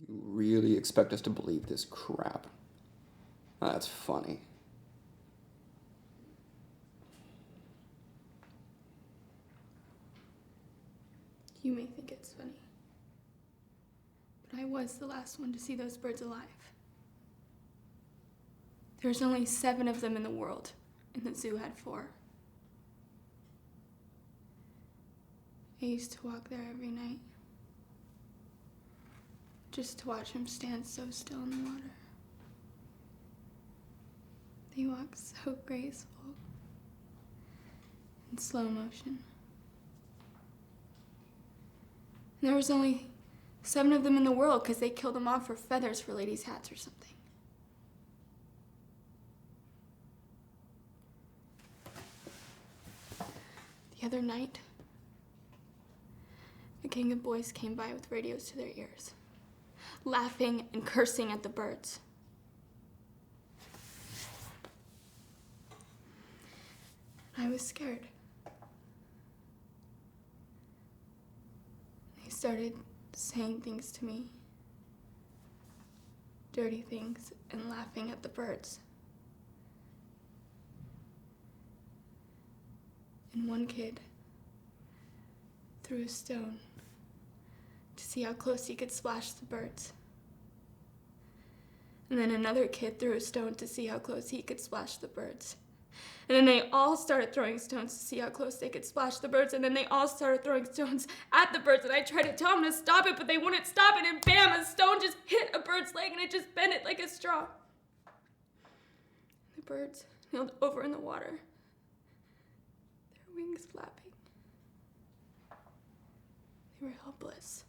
You really expect us to believe this crap? That's funny. You may think it's funny, but I was the last one to see those birds alive. There's only 7 of them in the world, and the zoo had 4. I used to walk there every night, just to watch them stand so still in the water. They walk so graceful, in slow motion. And there was only 7 of them in the world because they killed them off for feathers for ladies' hats or something. The other night, a gang of boys came by with radios to their ears, laughing and cursing at the birds. I was scared. They started saying things to me, dirty things, and laughing at the birds. And one kid threw a stone to see how close he could splash the birds. And then another kid threw a stone to see how close he could splash the birds. And then they all started throwing stones to see how close they could splash the birds. And then they all started throwing stones at the birds. And I tried to tell them to stop it, but they wouldn't stop it. And bam, a stone just hit a bird's leg and it just bent it like a straw. The birds kneeled over in the water, their wings flapping. They were helpless.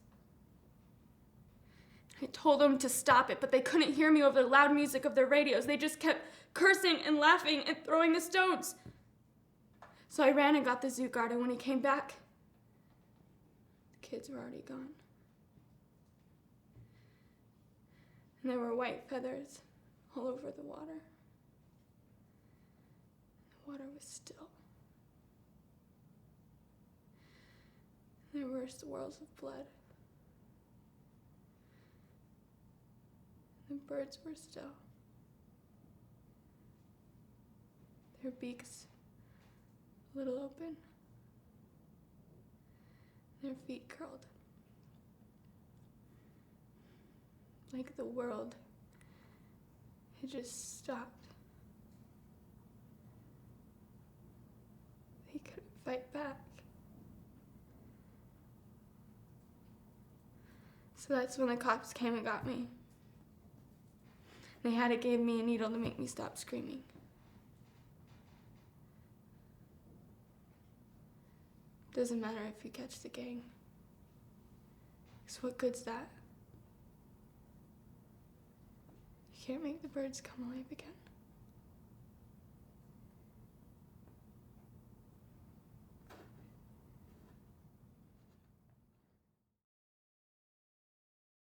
I told them to stop it, but they couldn't hear me over the loud music of their radios. They just kept cursing and laughing and throwing the stones. So I ran and got the zoo guard, and when he came back, the kids were already gone. And there were white feathers all over the water. The water was still. There were swirls of blood. The birds were still. Their beaks a little open. Their feet curled. Like the world had just stopped. They couldn't fight back. So that's when the cops came and got me. They had to give me a needle to make me stop screaming. Doesn't matter if you catch the gang. 'Cause what good's that? You can't make the birds come alive again.